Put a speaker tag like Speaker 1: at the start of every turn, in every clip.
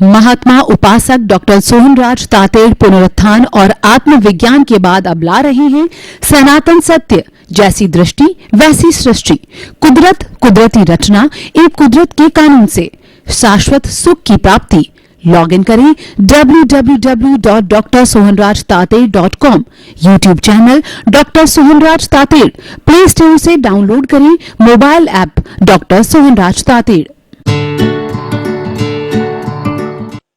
Speaker 1: महात्मा उपासक डॉक्टर सोहनराज तातेड़ पुनरुत्थान और आत्मविज्ञान के बाद अब ला रहे हैं सनातन सत्य, जैसी दृष्टि वैसी सृष्टि, कुदरत कुदरती रचना, एक कुदरत के कानून से शाश्वत सुख की प्राप्ति। लॉग इन करें www.drsohanrajtated.com, YouTube channel doctor Sohanraj Tated, play store से डाउनलोड करें mobile app doctor Sohanraj Tated.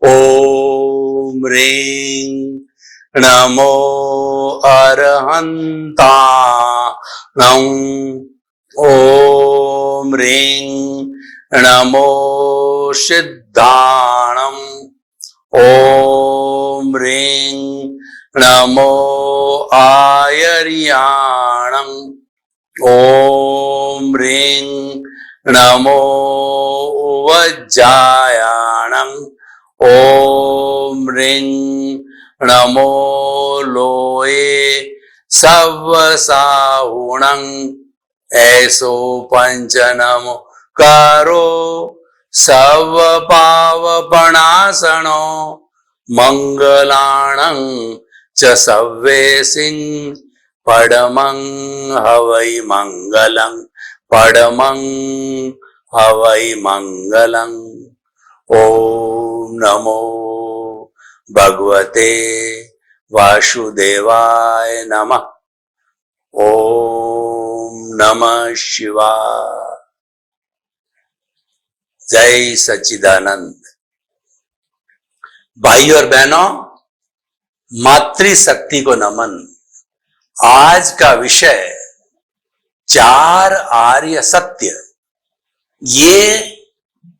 Speaker 2: ओम ह्रीं नमो अरहन्ताणं। ओम ह्रीं नमो सिद्धाणं। ओम ह्रीं नमो आयर्याणं। ओम ह्रीं नमो वज्जायाणं। ओम ह्रीं नमो लोये सवसाहुणं। ऐसो पंच नमो कारो सव पावपणासनो मंगलाणं च सव्वेसिं पडमं हवै मंगलं। पडमं हवै मंगलं। ओम नमो भगवते वासुदेवाय नमः। ओम नमः शिवाय। जय सच्चिदानंद। भाई और बहनों, मातृशक्ति को नमन। आज का विषय 4 आर्य सत्य, ये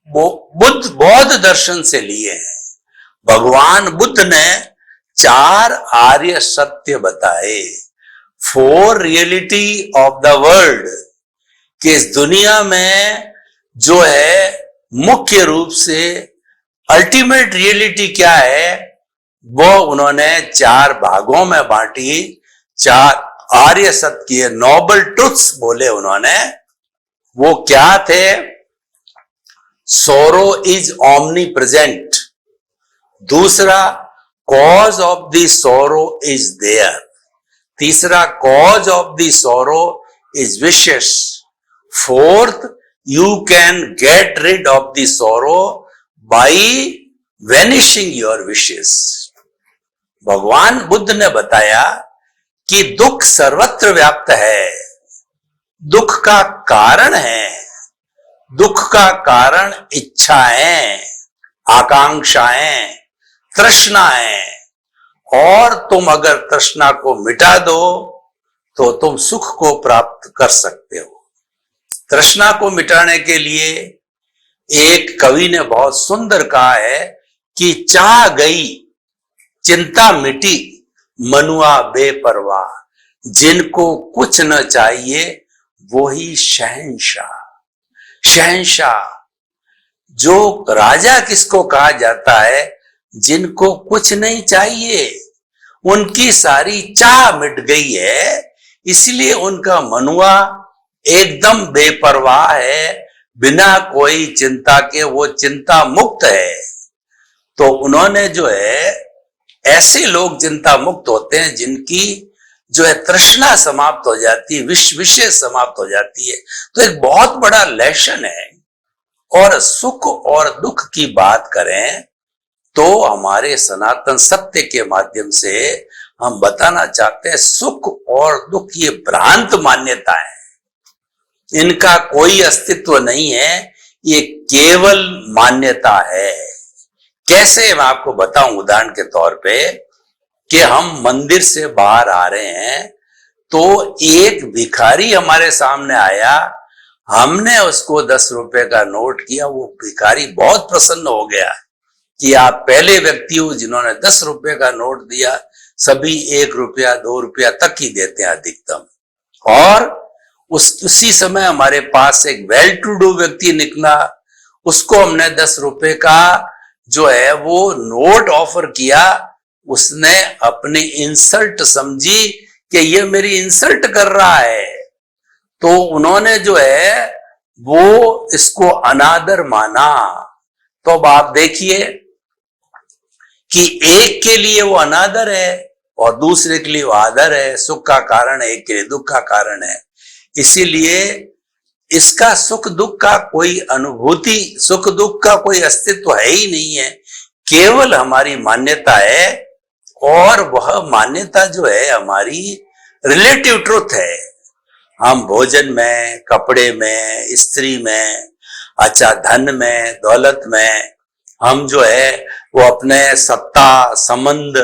Speaker 2: बौद्ध दर्शन से लिए हैं। भगवान बुद्ध ने 4 आर्य सत्य बताए, 4 रियलिटी ऑफ द वर्ल्ड, कि इस दुनिया में जो है मुख्य रूप से अल्टीमेट रियलिटी क्या है, वो उन्होंने 4 भागों में बांटी। 4 आर्य सत्य, नोबल ट्रुथ्स बोले उन्होंने। वो क्या थे? सोरो इज ओमनी प्रेजेंट। दूसरा, cause of the sorrow is there. तीसरा, cause of the sorrow is wishes. Fourth, you can get rid of the sorrow by vanishing your wishes। भगवान बुद्ध ने बताया कि दुख सर्वत्र व्याप्त है, दुख का कारण है। दुख का कारण इच्छाएं, आकांक्षाएं, तृष्णाएं, और तुम अगर तृष्णा को मिटा दो तो तुम सुख को प्राप्त कर सकते हो। तृष्णा को मिटाने के लिए एक कवि ने बहुत सुंदर कहा है कि चाह गई चिंता मिटी मनुआ बेपरवाह। जिनको कुछ न चाहिए वही शहंशाह। शहंशाह, जो राजा किसको कहा जाता है? जिनको कुछ नहीं चाहिए, उनकी सारी चाह मिट गई है, इसलिए उनका मनुआ एकदम बेपरवाह है, बिना कोई चिंता के वो चिंता मुक्त है। तो उन्होंने जो है, ऐसे लोग चिंता मुक्त होते हैं जिनकी जो है तृष्णा समाप्त हो जाती है, विषय समाप्त हो जाती है। तो एक बहुत बड़ा लेसन है। और सुख और दुख की बात करें तो हमारे सनातन सत्य के माध्यम से हम बताना चाहते हैं, सुख और दुख ये भ्रांत मान्यताएं, इनका कोई अस्तित्व नहीं है, ये केवल मान्यता है। कैसे? मैं आपको बताऊं उदाहरण के तौर पे कि हम मंदिर से बाहर आ रहे हैं, तो एक भिखारी हमारे सामने आया, हमने उसको 10 रुपए का नोट किया। वो भिखारी बहुत प्रसन्न हो गया कि आप पहले व्यक्ति हो जिन्होंने 10 रुपए का नोट दिया। सभी 1 रुपया 2 रुपया तक ही देते हैं अधिकतम। और उसी समय हमारे पास एक वेल टू डू व्यक्ति निकला, उसको हमने 10 रुपए का जो है वो नोट ऑफर किया। उसने अपनी इंसल्ट समझी कि ये मेरी इंसल्ट कर रहा है, तो उन्होंने जो है वो इसको अनादर माना। तो अब आप देखिए कि एक के लिए वो अनादर है और दूसरे के लिए वो आदर है, सुख का कारण है, एक के लिए दुख का कारण है। इसीलिए इसका सुख दुख का कोई अनुभूति, सुख दुख का कोई अस्तित्व है ही नहीं है, केवल हमारी मान्यता है। और वह मान्यता जो है हमारी रिलेटिव ट्रुथ है। हम भोजन में, कपड़े में, स्त्री में, अच्छा धन में, दौलत में, हम जो है वो अपने सत्ता, संबंध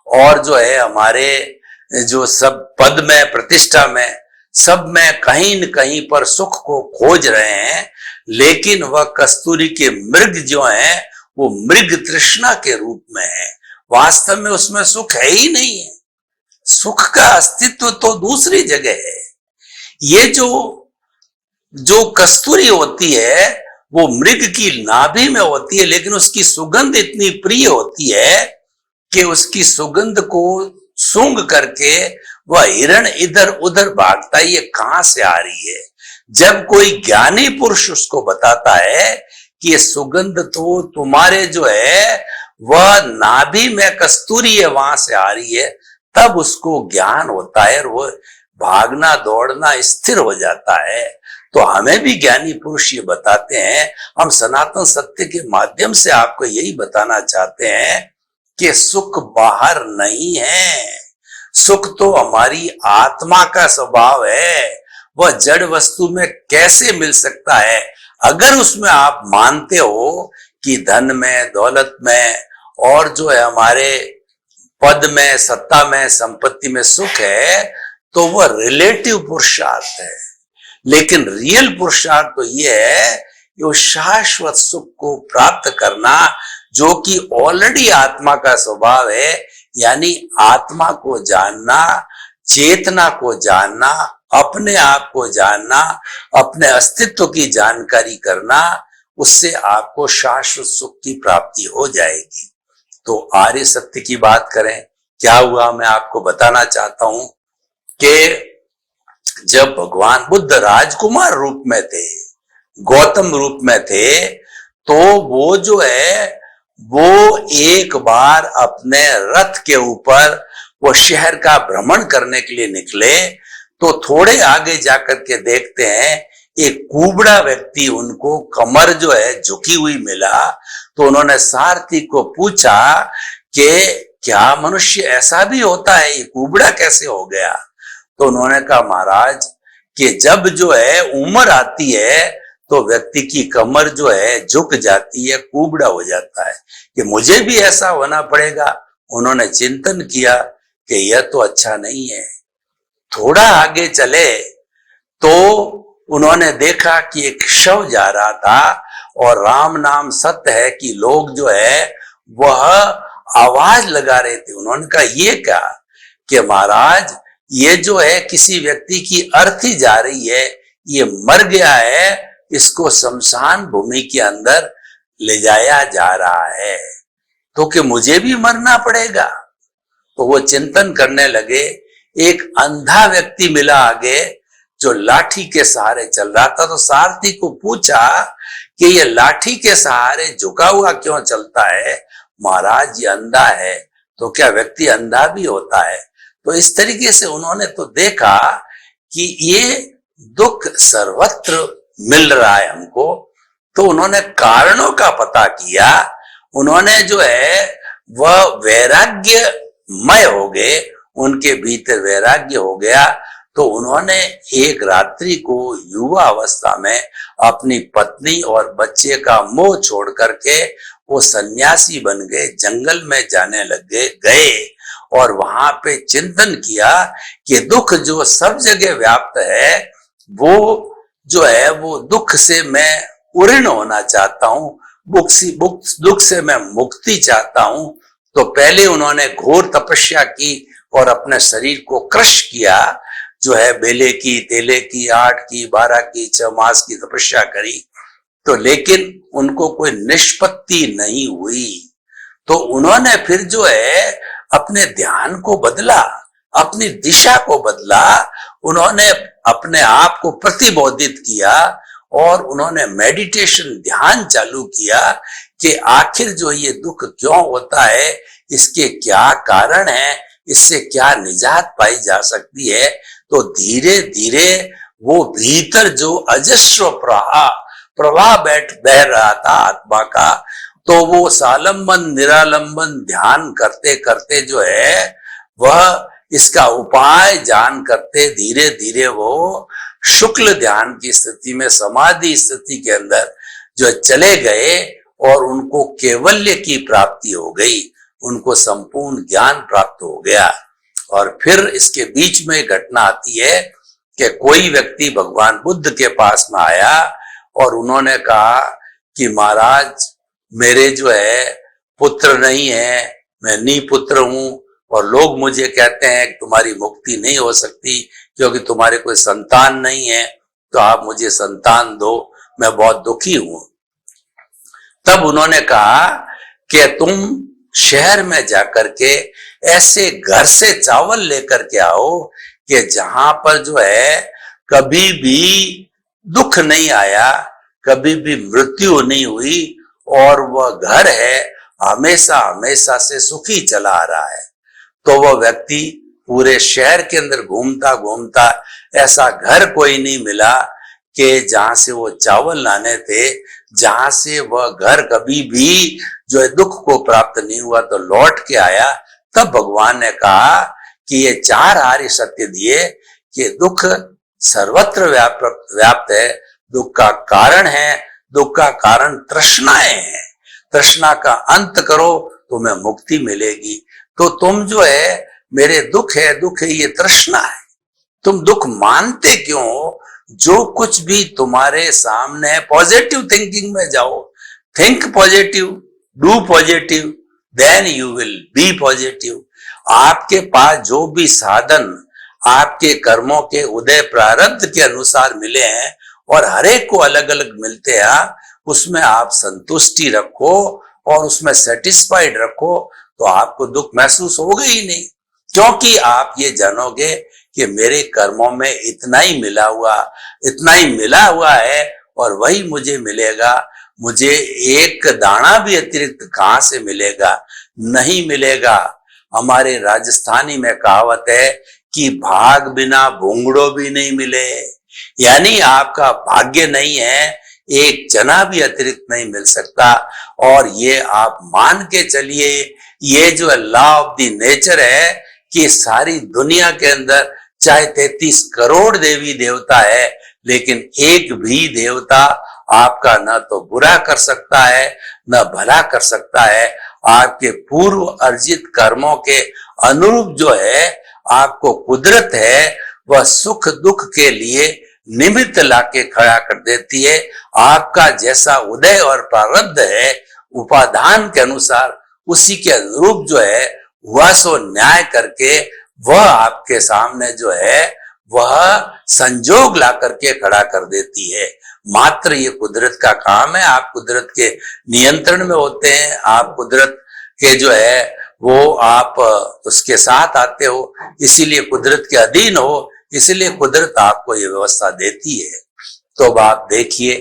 Speaker 2: और जो है हमारे जो सब पद में, प्रतिष्ठा में, सब में कहीं न कहीं पर सुख को खोज रहे हैं। लेकिन वह कस्तूरी के मृग जो है वो मृग तृष्णा के रूप में है, वास्तव में उसमें सुख है ही नहीं है। सुख का अस्तित्व तो दूसरी जगह है। ये जो कस्तूरी होती है वो मृग की नाभि में होती है, लेकिन उसकी सुगंध इतनी प्रिय होती है कि उसकी सुगंध को सूंघ करके वह हिरण इधर उधर भागता है, ये कहां से आ रही है। जब कोई ज्ञानी पुरुष उसको बताता है कि ये सुगंध तो तुम्हारे जो है वह नाभि में कस्तूरी है, वहां से आ रही है, तब उसको ज्ञान होता है और वो भागना दौड़ना स्थिर हो जाता है। तो हमें भी ज्ञानी पुरुष ये बताते हैं, हम सनातन सत्य के माध्यम से आपको यही बताना चाहते हैं कि सुख बाहर नहीं है। सुख तो हमारी आत्मा का स्वभाव है। वह जड़ वस्तु में कैसे मिल सकता है? अगर उसमें आप मानते हो कि धन में, दौलत में और जो है हमारे पद में, सत्ता में, संपत्ति में सुख है, तो वह रिलेटिव पुरुषार्थ है। लेकिन रियल पुरुषार्थ तो यह है कि वो शाश्वत सुख को प्राप्त करना, जो कि ऑलरेडी आत्मा का स्वभाव है, यानी आत्मा को जानना, चेतना को जानना, अपने आप को जानना, अपने अस्तित्व की जानकारी करना, उससे आपको शाश्वत सुख की प्राप्ति हो जाएगी। तो आर्य सत्य की बात करें, क्या हुआ मैं आपको बताना चाहता हूं कि जब भगवान बुद्ध राजकुमार रूप में थे, गौतम रूप में थे, तो वो जो है वो एक बार अपने रथ के ऊपर वो शहर का भ्रमण करने के लिए निकले। तो थोड़े आगे जाकर के देखते हैं एक कुबड़ा व्यक्ति उनको कमर जो है झुकी हुई मिला। तो उन्होंने सारथी को पूछा कि क्या मनुष्य ऐसा भी होता है, ये कुबड़ा कैसे हो गया? तो उन्होंने कहा महाराज कि जब जो है उम्र आती है तो व्यक्ति की कमर जो है झुक जाती है, कुबड़ा हो जाता है, कि मुझे भी ऐसा होना पड़ेगा। उन्होंने चिंतन किया कि यह तो अच्छा नहीं है। थोड़ा आगे चले तो उन्होंने देखा कि एक शव जा रहा था और राम नाम सत्य है कि लोग जो है वह आवाज लगा रहे थे। उन्होंने कहा ये क्या कि महाराज ये जो है किसी व्यक्ति की अर्थी जा रही है, ये मर गया है, इसको शमशान भूमि के अंदर ले जाया जा रहा है, तो कि मुझे भी मरना पड़ेगा। तो वो चिंतन करने लगे। एक अंधा व्यक्ति मिला आगे जो लाठी के सहारे चल रहा था। तो सारथी को पूछा कि ये लाठी के सहारे झुका हुआ क्यों चलता है? महाराज ये अंधा है। तो क्या व्यक्ति अंधा भी होता है? तो इस तरीके से उन्होंने तो देखा कि ये दुख सर्वत्र मिल रहा है हमको। तो उन्होंने कारणों का पता किया। उन्होंने जो है वह वैराग्यमय हो गए, उनके भीतर वैराग्य हो गया। तो उन्होंने एक रात्रि को युवा अवस्था में अपनी पत्नी और बच्चे का मोह छोड़ करके वो सन्यासी बन गए, जंगल में जाने गए और वहां पे चिंतन किया कि दुख जो सब जगह व्याप्त है, वो जो है वो दुख से मैं उऋण होना चाहता हूं, दुख से मैं मुक्ति चाहता हूं। तो पहले उन्होंने घोर तपस्या की और अपने शरीर को क्रश किया, जो है बेले की, तेले की, 8 की, 12 की, 6 मास की तपस्या करी। तो लेकिन उनको कोई निष्पत्ति नहीं हुई। तो उन्होंने फिर जो है अपने ध्यान को बदला, अपनी दिशा को बदला। उन्होंने अपने आप को प्रतिबोधित किया और उन्होंने मेडिटेशन ध्यान चालू किया कि आखिर जो ये दुख क्यों होता है, इसके क्या कारण है, इससे क्या निजात पाई जा सकती है। तो धीरे धीरे वो भीतर जो अजस्र प्रवाह बह रहा था आत्मा का, तो वो सालंबन निरालंबन ध्यान करते करते जो है वह इसका उपाय जान करते धीरे धीरे वो शुक्ल ध्यान की स्थिति में, समाधि स्थिति के अंदर जो चले गए और उनको केवल्य की प्राप्ति हो गई, उनको संपूर्ण ज्ञान प्राप्त हो गया। और फिर इसके बीच में घटना आती है कि कोई व्यक्ति भगवान बुद्ध के पास में आया और उन्होंने कहा कि महाराज मेरे जो है पुत्र नहीं है, मैं निपुत्र हूं और लोग मुझे कहते हैं कि तुम्हारी मुक्ति नहीं हो सकती क्योंकि तुम्हारे कोई संतान नहीं है, तो आप मुझे संतान दो, मैं बहुत दुखी हूं। तब उन्होंने कहा कि तुम शहर में जाकर के ऐसे घर से चावल लेकर के आओ कि जहां पर जो है कभी भी दुख नहीं आया, कभी भी मृत्यु नहीं हुई और वह घर है हमेशा हमेशा से सुखी चला आ रहा है। तो वह व्यक्ति पूरे शहर के अंदर घूमता घूमता ऐसा घर कोई नहीं मिला कि जहां से वो चावल लाने थे, जहां से वह घर कभी भी जो है दुख को प्राप्त नहीं हुआ, तो लौट के आया। तब भगवान ने कहा कि ये 4 आर्य सत्य दिए कि दुख सर्वत्र व्याप्त है, दुख का कारण है, दुख का कारण तृष्णाएं हैं, तृष्णा का अंत करो तुम्हें मुक्ति मिलेगी। तो तुम जो है मेरे दुख है ये तृष्णा है, तुम दुख मानते क्यों हो? जो कुछ भी तुम्हारे सामने है पॉजिटिव थिंकिंग में जाओ, think positive, do positive, then you will be positive. आपके पास जो भी साधन आपके कर्मों के उदय प्रारब्ध के अनुसार मिले हैं और हर एक को अलग अलग मिलते हैं, उसमें आप संतुष्टि रखो और उसमें सेटिस्फाइड रखो, तो आपको दुख महसूस होगा ही नहीं, क्योंकि आप ये जानोगे कि मेरे कर्मों में इतना ही मिला हुआ है और वही मुझे मिलेगा। मुझे एक दाना भी अतिरिक्त कहां से मिलेगा? नहीं मिलेगा। हमारे राजस्थानी में कहावत है कि भाग बिना भूंगड़ो भी नहीं मिले, यानी आपका भाग्य नहीं है, एक चना भी अतिरिक्त नहीं मिल सकता। और ये आप मान के चलिए, ये जो लॉ ऑफ द नेचर है कि सारी दुनिया के अंदर चाहे 33 करोड़ देवी देवता है, लेकिन एक भी देवता आपका न तो बुरा कर सकता है न भला कर सकता है। आपके पूर्व अर्जित कर्मों के अनुरूप जो है आपको कुदरत है वह सुख दुख के लिए निमित्त लाके खड़ा कर देती है। आपका जैसा उदय और प्रारब्ध है उपादान के अनुसार, उसी के अनुरूप जो है वह सो न्याय करके वह आपके सामने जो है वह संजोग ला करके खड़ा कर देती है। मात्र ये कुदरत का काम है। आप कुदरत के नियंत्रण में होते हैं, आप कुदरत के जो है वो आप उसके साथ आते हो, इसीलिए कुदरत के अधीन हो, इसलिए कुदरत आपको ये व्यवस्था देती है। तो अब आप देखिए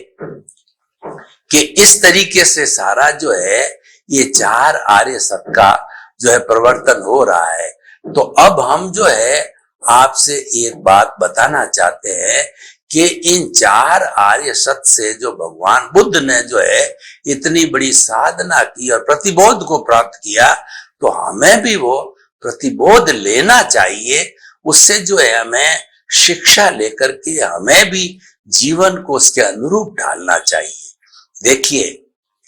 Speaker 2: कि इस तरीके से सारा जो है ये 4 आर्य सत्य का जो है प्रवर्तन हो रहा है। तो अब हम जो है आपसे एक बात बताना चाहते हैं कि इन 4 आर्य सत्य से जो भगवान बुद्ध ने जो है इतनी बड़ी साधना की और प्रतिबोध को प्राप्त किया, तो हमें भी वो प्रतिबोध लेना चाहिए। उससे जो है हमें शिक्षा लेकर के हमें भी जीवन को उसके अनुरूप ढालना चाहिए। देखिए,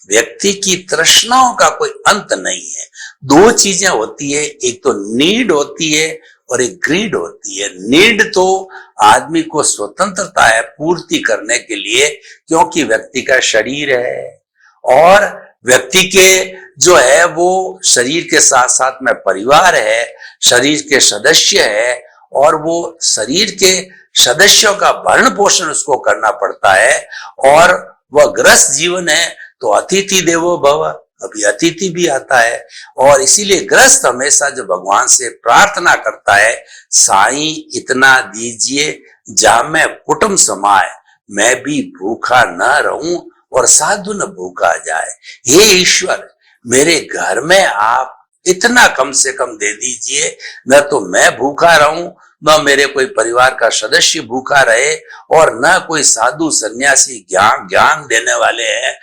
Speaker 2: व्यक्ति की तृष्णाओं का कोई अंत नहीं है। 2 चीजें होती है, एक तो नीड होती है और एक ग्रीड होती है। नीड तो आदमी को स्वतंत्रता है पूर्ति करने के लिए, क्योंकि व्यक्ति का शरीर है और व्यक्ति के जो है वो शरीर के साथ साथ में परिवार है, शरीर के सदस्य है और वो शरीर के सदस्यों का भरण पोषण उसको करना पड़ता है। और वह गृहस्थ जीवन है तो अतिथि देवो भव, अभी अतिथि भी आता है। और इसीलिए गृहस्थ हमेशा जो भगवान से प्रार्थना करता है, साईं इतना दीजिए जामे कुटुंब समाए, मैं भी भूखा न रहूं और साधु न भूखा जाए। हे ईश्वर, मेरे घर में आप इतना कम से कम दे दीजिए, न तो मैं भूखा रहूं, न मेरे कोई परिवार का सदस्य भूखा रहे, और न कोई साधु सन्यासी ज्ञान ज्ञान देने वाले हैं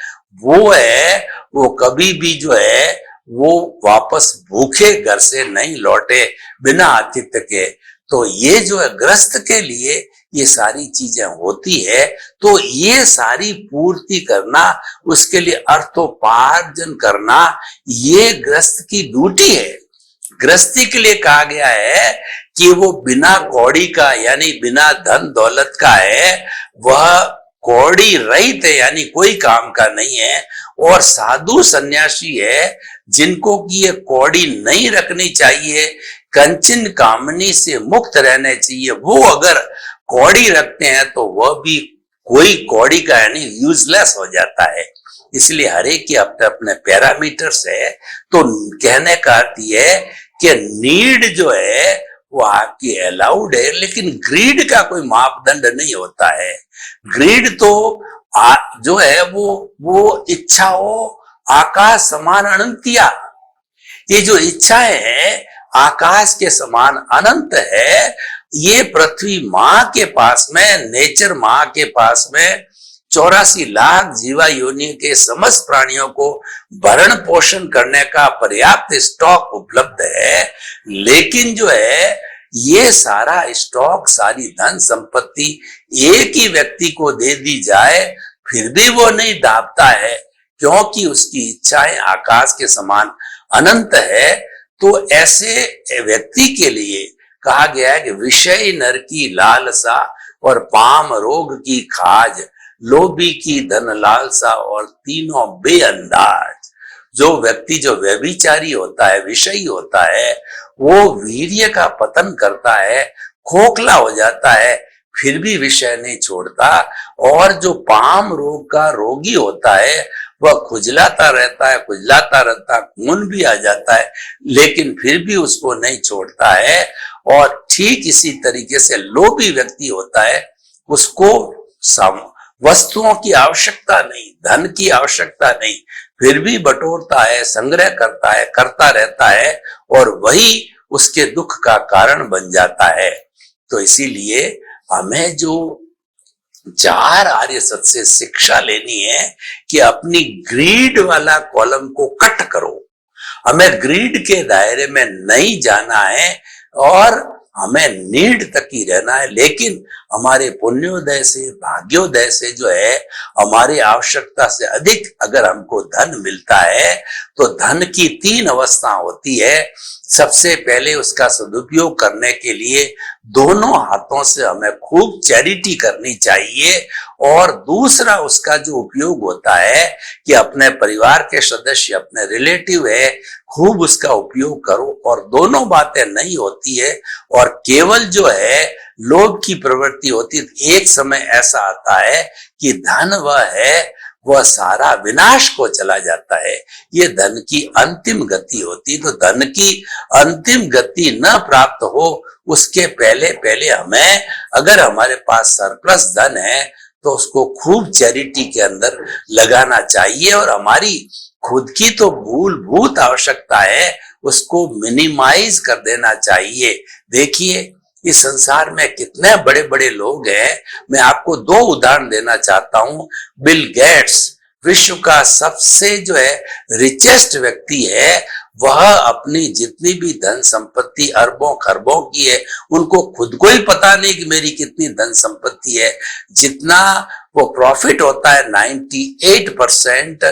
Speaker 2: वो कभी भी जो है वो वापस भूखे घर से नहीं लौटे बिना आतिथ्य के। तो ये जो है ग्रस्त के लिए ये सारी चीजें होती है, तो ये सारी पूर्ति करना, उसके लिए अर्थोपार्जन करना, ये ग्रस्त की ड्यूटी है। गृहस्थी के लिए कहा गया है कि वो बिना कौड़ी का यानी बिना धन दौलत का है, वह कौड़ी रहित है यानी कोई काम का नहीं है, और साधु सन्यासी है जिनको की ये कौड़ी नहीं रखनी चाहिए, कंचन कामनी से मुक्त रहने चाहिए। वो अगर कौड़ी रखते हैं तो वह भी कोई कौड़ी का यानी यूजलेस हो जाता है। इसलिए हर एक के अपने अपने पैरामीटर्स है। तो कहने का अर्थ यह है कि नीड जो है वो आपकी अलाउड है, लेकिन ग्रीड का कोई मापदंड नहीं होता है। ग्रीड तो जो है वो इच्छा हो आकाश समान अनंतिया। ये जो इच्छाएं है आकाश के समान अनंत है। ये पृथ्वी माँ के पास में, नेचर माँ के पास में 84 लाख जीवा योनि के समस्त प्राणियों को भरण पोषण करने का पर्याप्त स्टॉक उपलब्ध है। लेकिन जो है ये सारा स्टॉक, सारी धन संपत्ति एक ही व्यक्ति को दे दी जाए फिर भी वो नहीं दाबता है, क्योंकि उसकी इच्छाएं आकाश के समान अनंत है। तो ऐसे व्यक्ति के लिए कहा गया है कि विषय नर की लालसा और पाम रोग की खाज, लोभी की धन लालसा और तीनों बेअंदाज। जो व्यक्ति जो व्यभिचारी होता है, विषयी होता है, वो वीर्य का पतन करता है, खोखला हो जाता है, फिर भी विषय नहीं छोड़ता। और जो पाम रोग का रोगी होता है वह खुजलाता रहता, खून भी आ जाता है, लेकिन फिर भी उसको नहीं छोड़ता है। और ठीक इसी तरीके से लोभी व्यक्ति होता है, उसको वस्तुओं की आवश्यकता नहीं, धन की आवश्यकता नहीं, फिर भी बटोरता है, संग्रह करता रहता है, और वही उसके दुख का कारण बन जाता है। तो इसीलिए हमें जो 4 आर्य सत्य से शिक्षा लेनी है कि अपनी ग्रीड वाला कॉलम को कट करो। हमें ग्रीड के दायरे में नहीं जाना है और हमें नीड तक ही रहना है। लेकिन हमारे पुण्योदय से, भाग्योदय से जो है, हमारी आवश्यकता से अधिक अगर हमको धन मिलता है तो धन की 3 अवस्था होती है। सबसे पहले उसका सदुपयोग करने के लिए दोनों हाथों से हमें खूब चैरिटी करनी चाहिए, और दूसरा उसका जो उपयोग होता है कि अपने परिवार के सदस्य, अपने रिलेटिव है, खूब उसका उपयोग करो। और दोनों बातें नहीं होती है और केवल जो है लोभ की प्रवृत्ति होती है। एक समय ऐसा आता है कि धन वह है, वह सारा विनाश को चला जाता है। ये धन की अंतिम गति होती। तो धन की अंतिम गति न प्राप्त हो उसके पहले पहले हमें, अगर हमारे पास सरप्लस धन है तो उसको खूब चैरिटी के अंदर लगाना चाहिए, और हमारी खुद की तो मूलभूत आवश्यकता है उसको मिनिमाइज कर देना चाहिए। देखिए इस संसार में कितने बड़े बड़े लोग हैं। मैं आपको 2 उदाहरण देना चाहता हूं। बिल गेट्स विश्व का सबसे जो है रिचेस्ट व्यक्ति है। वह अपनी जितनी भी धन संपत्ति अरबों खरबों की है, उनको खुद को ही पता नहीं कि मेरी कितनी धन संपत्ति है। जितना वो प्रॉफिट होता है 98%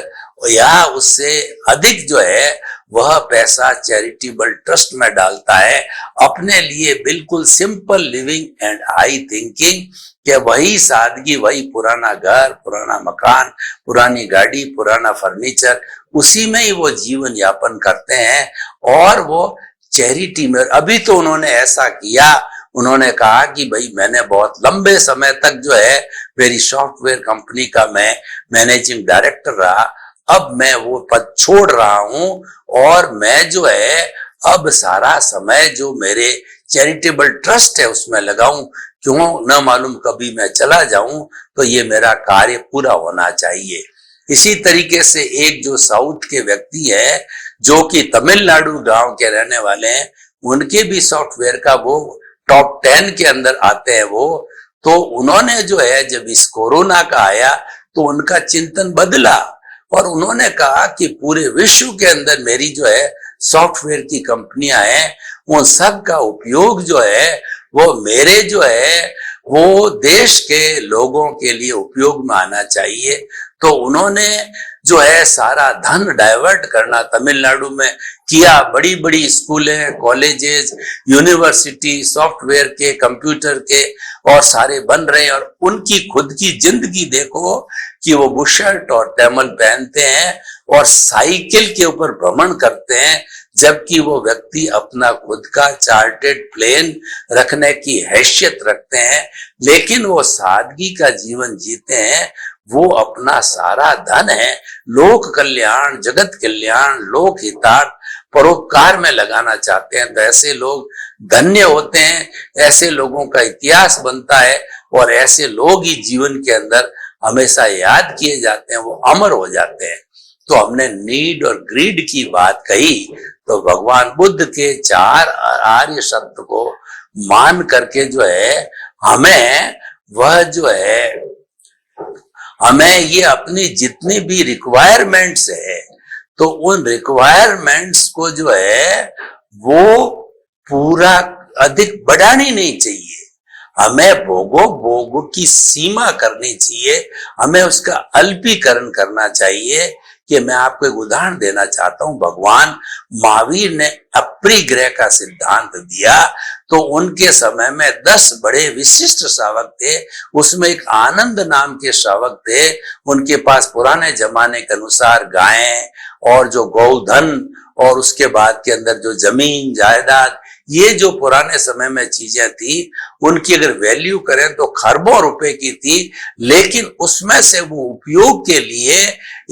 Speaker 2: या उससे अधिक जो है वह पैसा चैरिटेबल ट्रस्ट में डालता है, अपने लिए बिल्कुल simple living and high thinking, कि वही सादगी, वही पुराना घर, पुराना मकान, पुरानी गाड़ी, पुराना फर्नीचर, उसी में ही वो जीवन यापन करते हैं। और वो चैरिटी में, अभी तो उन्होंने ऐसा किया, उन्होंने कहा कि भाई मैंने बहुत लंबे समय तक जो है मेरी सॉफ्टवेयर कंपनी का मैं मैनेजिंग डायरेक्टर रहा, अब मैं वो पद छोड़ रहा हूं और मैं जो है अब सारा समय जो मेरे चैरिटेबल ट्रस्ट है उसमें लगाऊं, क्यों न मालूम कभी मैं चला जाऊं तो ये मेरा कार्य पूरा होना चाहिए। इसी तरीके से एक जो साउथ के व्यक्ति है जो कि तमिलनाडु गांव के रहने वाले हैं, उनके भी सॉफ्टवेयर का वो टॉप 10 के अंदर आते हैं वो। तो उन्होंने जो है जब इस कोरोना का आया तो उनका चिंतन बदला और उन्होंने कहा कि पूरे विश्व के अंदर मेरी जो है सॉफ्टवेयर की कंपनियां हैं, उन सब का उपयोग जो है वो मेरे जो है वो देश के लोगों के लिए उपयोग में आना चाहिए। तो उन्होंने जो है सारा धन डाइवर्ट करना तमिलनाडु में किया। बड़ी बड़ी स्कूलें, कॉलेजेस, यूनिवर्सिटी सॉफ्टवेयर के, कंप्यूटर के और सारे बन रहे हैं। और उनकी खुद की जिंदगी देखो कि वो बुशर्ट और टैमल पहनते हैं और साइकिल के ऊपर भ्रमण करते हैं, जबकि वो व्यक्ति अपना खुद का चार्टर्ड प्लेन रखने की हैसियत रखते हैं, लेकिन वो सादगी का जीवन जीते हैं। वो अपना सारा धन है लोक कल्याण, जगत कल्याण, लोक हितार्थ, परोपकार में लगाना चाहते हैं। तो ऐसे लोग धन्य होते हैं, ऐसे लोगों का इतिहास बनता है और ऐसे लोग ही जीवन के अंदर हमेशा याद किए जाते हैं, वो अमर हो जाते हैं। तो हमने नीड और ग्रीड की बात कही, तो भगवान बुद्ध के 4 आर्य सत्य को मान करके जो है हमें वह जो है हमें ये अपनी जितनी भी रिक्वायरमेंट्स है तो उन रिक्वायरमेंट्स को जो है वो पूरा अधिक बढ़ानी नहीं चाहिए। हमें भोगों की सीमा करनी चाहिए, हमें उसका अल्पीकरण करना चाहिए। कि मैं आपको एक उदाहरण देना चाहता हूं। भगवान महावीर ने अपरिग्रह का सिद्धांत दिया, तो उनके समय में 10 बड़े विशिष्ट श्रावक थे। उसमें एक आनंद नाम के श्रावक थे। उनके पास पुराने जमाने के अनुसार गायें और जो गौधन और उसके बाद के अंदर जो जमीन जायदाद, ये जो पुराने समय में चीजें थी, उनकी अगर वैल्यू करें तो खरबों रुपए की थी। लेकिन उसमें से वो उपयोग के लिए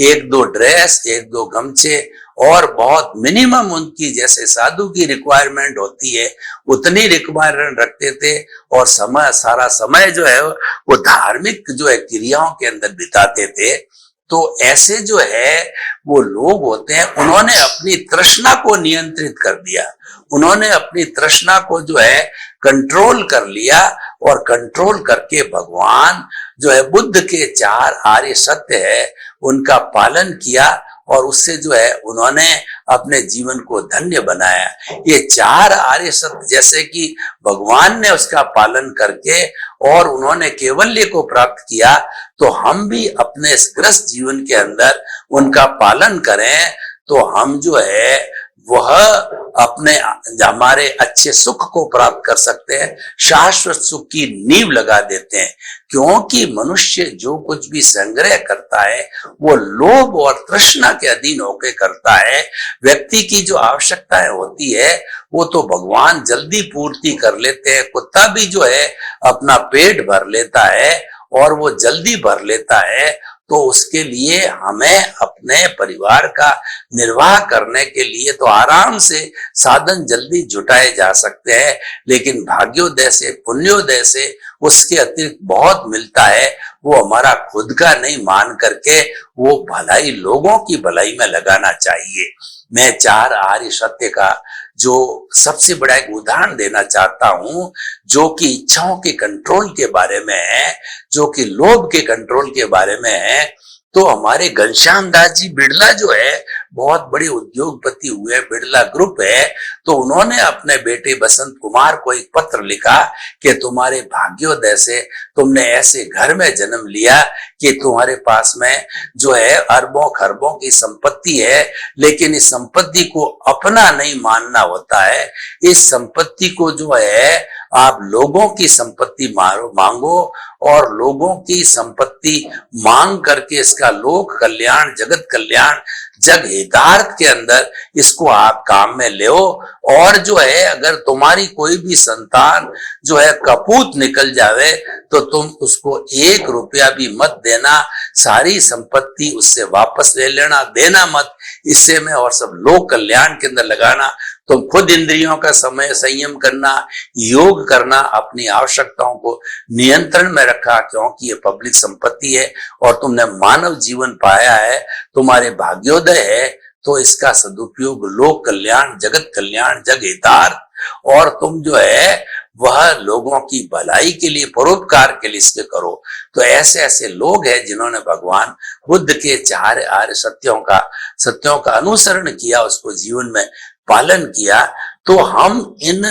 Speaker 2: 1-2 ड्रेस, 1-2 गमछे और बहुत मिनिमम उनकी जैसे साधु की रिक्वायरमेंट होती है उतनी रिक्वायरमेंट रखते थे। और सारा समय जो है वो धार्मिक जो है क्रियाओं के अंदर बिताते थे। तो ऐसे जो है वो लोग होते हैं, उन्होंने अपनी तृष्णा को नियंत्रित कर दिया, उन्होंने अपनी तृष्णा को जो है कंट्रोल कर लिया और कंट्रोल करके भगवान जो है बुद्ध के 4 आर्य सत्य है उनका पालन किया और उससे जो है उन्होंने अपने जीवन को धन्य बनाया। ये 4 आर्य सत्य जैसे कि भगवान ने उसका पालन करके और उन्होंने केवल्य को प्राप्त किया, तो हम भी अपने ग्रस्त जीवन के अंदर उनका पालन करें तो हम जो है वह अपने हमारे अच्छे सुख को प्राप्त कर सकते हैं, शाश्वत सुख की नींव लगा देते हैं। क्योंकि मनुष्य जो कुछ भी संग्रह करता है वो लोभ और तृष्णा के अधीन होकर करता है। व्यक्ति की जो आवश्यकताएं होती है वो तो भगवान जल्दी पूर्ति कर लेते हैं। कुत्ता भी जो है अपना पेट भर लेता है और वो जल्दी भर लेता है, तो उसके लिए हमें अपने परिवार का निर्वाह करने के लिए तो आराम से साधन जल्दी जुटाए जा सकते हैं, लेकिन भाग्योदय से, पुण्योदय से उसके अतिरिक्त बहुत मिलता है। वो हमारा खुद का नहीं मान करके वो भलाई लोगों की भलाई में लगाना चाहिए। मैं 4 आर्य सत्य का जो सबसे बड़ा एक उदाहरण देना चाहता हूं, जो कि इच्छाओं के कंट्रोल के बारे में है, जो कि लोभ के कंट्रोल के बारे में है। तो हमारे घनश्याम दास जी बिड़ला जो है बहुत बड़े उद्योगपति हुए, बिड़ला ग्रुप है। तो उन्होंने अपने बेटे बसंत कुमार को एक पत्र लिखा कि तुम्हारे भाग्योदय से तुमने ऐसे घर में जन्म लिया कि तुम्हारे पास में जो है अरबों खरबों की संपत्ति है, लेकिन इस संपत्ति को अपना नहीं मानना होता है। इस संपत्ति को जो है आप लोगों की संपत्ति मांगो और लोगों की संपत्ति मांग करके इसका लोक कल्याण, जगत कल्याण, जग हितार्थ के अंदर इसको आप काम में ले। और जो है अगर तुम्हारी कोई भी संतान जो है कपूत निकल जावे तो तुम उसको 1 रुपया भी मत देना, सारी संपत्ति उससे वापस ले लेना, देना मत, इससे में और सब लोक कल्याण के अंदर लगाना। तो तुम खुद इंद्रियों का समय संयम करना, योग करना, अपनी आवश्यकताओं को नियंत्रण में रखा, क्योंकि ये पब्लिक संपत्ति है और तुमने मानव जीवन पाया है, तुम्हारे भाग्योदय है, तो इसका सदुपयोग लोक कल्याण, जगत कल्याण, जग हितार्थ और तुम जो है वह लोगों की भलाई के लिए, परोपकार के लिए इसके करो। तो ऐसे ऐसे लोग हैं जिन्होंने भगवान बुद्ध के 4 आर्य सत्यों का अनुसरण किया, उसको जीवन में पालन किया। तो हम इन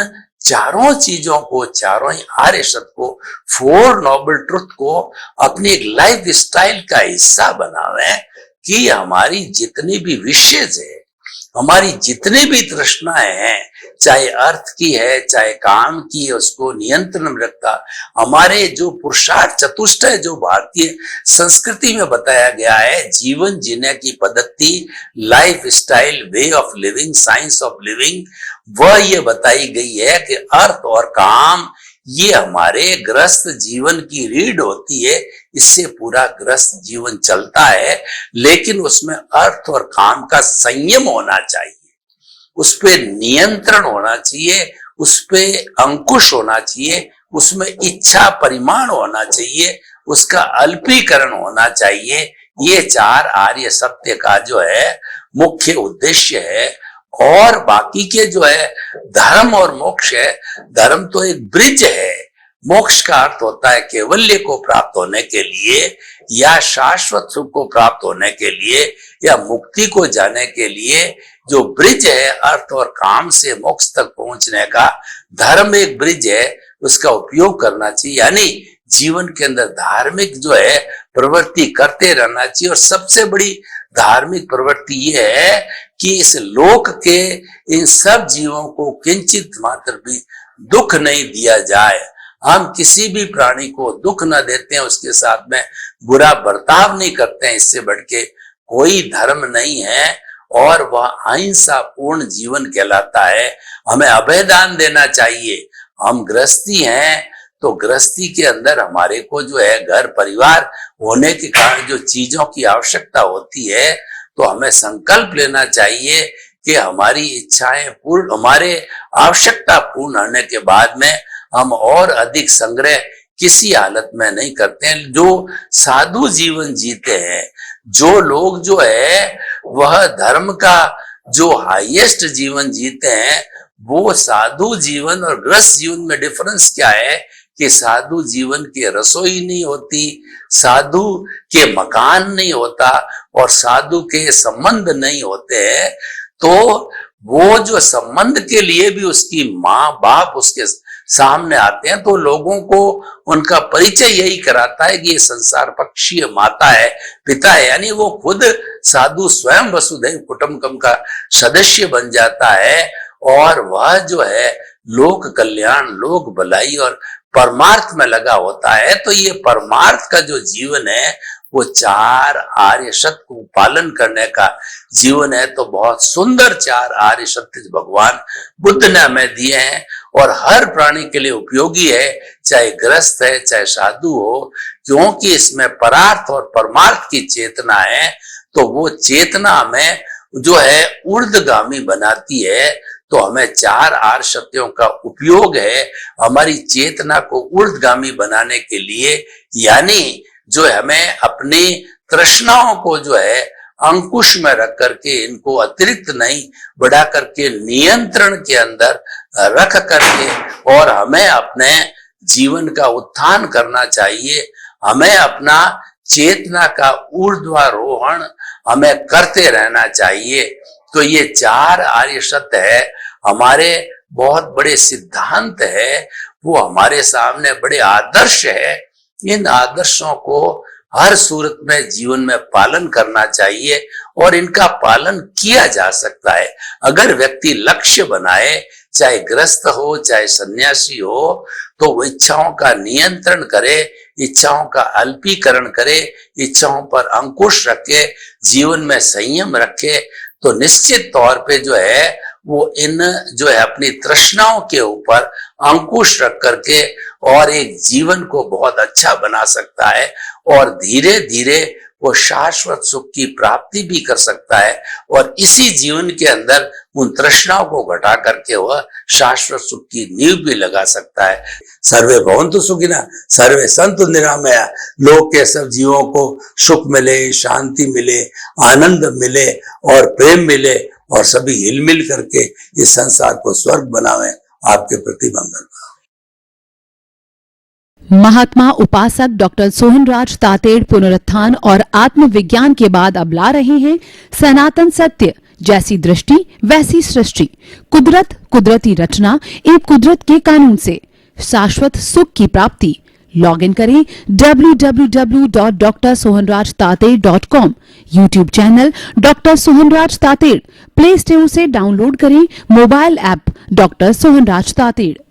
Speaker 2: चारों चीजों को, चारों ही आर्य सत्य को, 4 नोबल ट्रुथ को अपनी एक लाइफ स्टाइल का हिस्सा बनावे कि हमारी जितनी भी विशेष है, हमारी जितनी भी तृष्णाएं हैं, चाहे अर्थ की है, चाहे काम की है, उसको नियंत्रण में रखता। हमारे जो पुरुषार्थ चतुष्टय जो भारतीय संस्कृति में बताया गया है, जीवन जीने की पद्धति, life style, way of living, science of living, वह ये बताई गई है कि अर्थ और काम ये हमारे ग्रस्त जीवन की रीढ़ होती है, इससे पूरा ग्रस्त जीवन चलता है। लेकिन उसमें अर्थ और काम का संयम होना चाहिए, उस पे नियंत्रण होना चाहिए, उस पे अंकुश होना चाहिए, उसमें इच्छा परिमाण होना चाहिए, उसका अल्पीकरण होना चाहिए। ये 4 आर्य सत्य का जो है मुख्य उद्देश्य है। और बाकी के जो है धर्म और मोक्ष है, धर्म तो एक ब्रिज है, मोक्ष का अर्थ होता है कैवल्य को प्राप्त होने के लिए, या शाश्वत सुख को प्राप्त होने के लिए, या मुक्ति को जाने के लिए। जो ब्रिज है अर्थ और काम से मोक्ष तक पहुंचने का, धर्म एक ब्रिज है, उसका उपयोग करना चाहिए। यानी जीवन के अंदर धार्मिक जो है प्रवृत्ति करते रहना चाहिए। और सबसे बड़ी धार्मिक प्रवृत्ति ये है कि इस लोक के इन सब जीवों को किंचित मात्र भी दुख नहीं दिया जाए। हम किसी भी प्राणी को दुख न देते हैं, उसके साथ में बुरा बर्ताव नहीं करते हैं, इससे बढ़ के कोई धर्म नहीं है। और वह अहिंसा पूर्ण जीवन कहलाता है। हमें अभयदान देना चाहिए। हम गृहस्थी हैं, तो गृहस्थी के अंदर हमारे को जो है घर परिवार होने के कारण जो चीजों की आवश्यकता होती है, तो हमें संकल्प लेना चाहिए कि हमारी इच्छाएं पूर्ण, हमारे आवश्यकता पूर्ण होने के बाद में हम और अधिक संग्रह किसी हालत में नहीं करते हैं। जो साधु जीवन जीते हैं, जो लोग जो है वह धर्म का जो हाईएस्ट जीवन जीते हैं, वो साधु जीवन और गृहस्थ जीवन में डिफरेंस क्या है कि साधु जीवन की रसोई नहीं होती, साधु के मकान नहीं होता और साधु के संबंध नहीं होते हैं। तो वो जो संबंध के लिए भी उसकी माँ बाप उसके सामने आते हैं, तो लोगों को उनका परिचय यही कराता है कि ये संसार पक्षीय माता है, पिता है। यानी वो खुद साधु स्वयं वसुधैव कुटुंबकम का सदस्य बन जाता है और वह जो है लोक कल्याण, लोक भलाई और परमार्थ में लगा होता है। तो ये परमार्थ का जो जीवन है वो 4 आर्य सत्य को पालन करने का जीवन है। तो बहुत सुंदर 4 आर्य सत्य भगवान बुद्ध ने हमें दिए हैं और हर प्राणी के लिए उपयोगी है, चाहे गृहस्थ है चाहे साधु हो, क्योंकि इसमें परार्थ और परमार्थ की चेतना है। तो वो चेतना हमें जो है ऊर्ध्वगामी बनाती है। तो हमें 4 आर्य सत्यों का उपयोग है हमारी चेतना को ऊर्ध्वगामी बनाने के लिए। यानी जो हमें अपनी तृष्णाओं को जो है अंकुश में रख करके, इनको अतिरिक्त नहीं बढ़ा करके, नियंत्रण के अंदर रख करके, और हमें अपने जीवन का उत्थान करना चाहिए। हमें अपना चेतना का ऊर्ध्वारोहण हमें करते रहना चाहिए। तो ये 4 आर्य सत्य है, हमारे बहुत बड़े सिद्धांत है, वो हमारे सामने बड़े आदर्श है। इन आदर्शों को हर सूरत में जीवन में पालन करना चाहिए और इनका पालन किया जा सकता है अगर व्यक्ति लक्ष्य बनाए, चाहे गृहस्थ हो चाहे सन्यासी हो, तो वो इच्छाओं का नियंत्रण करे, इच्छाओं का अल्पीकरण करे, इच्छाओं पर अंकुश रखे, जीवन में संयम रखे, तो निश्चित तौर पे जो है वो इन जो है अपनी तृष्णाओं के ऊपर अंकुश रख करके और एक जीवन को बहुत अच्छा बना सकता है और धीरे धीरे वो शाश्वत सुख की प्राप्ति भी कर सकता है और इसी जीवन के अंदर उन तृष्णाओं को घटा करके वह शाश्वत सुख की नींव भी लगा सकता है। सर्वे भवन्तु सुखिनः, सर्वे सन्तु निरामया। लोक के सब जीवों को सुख मिले, शांति मिले, आनंद मिले और प्रेम मिले और सभी हिलमिल करके इस संसार को स्वर्ग बनावे। आपके प्रति वंदन।
Speaker 1: महात्मा उपासक डॉक्टर सोहनराज तातेड़ पुनरुत्थान और आत्मविज्ञान के बाद अब ला रहे हैं सनातन सत्य, जैसी दृष्टि वैसी सृष्टि, कुदरत, कुदरती रचना एवं कुदरत के कानून से शाश्वत सुख की प्राप्ति। लॉग इन करें www.drsohanrajtated.com, YouTube channel doctor Sohanraj Tated, play store से डाउनलोड करें mobile app doctor Sohanraj Tated.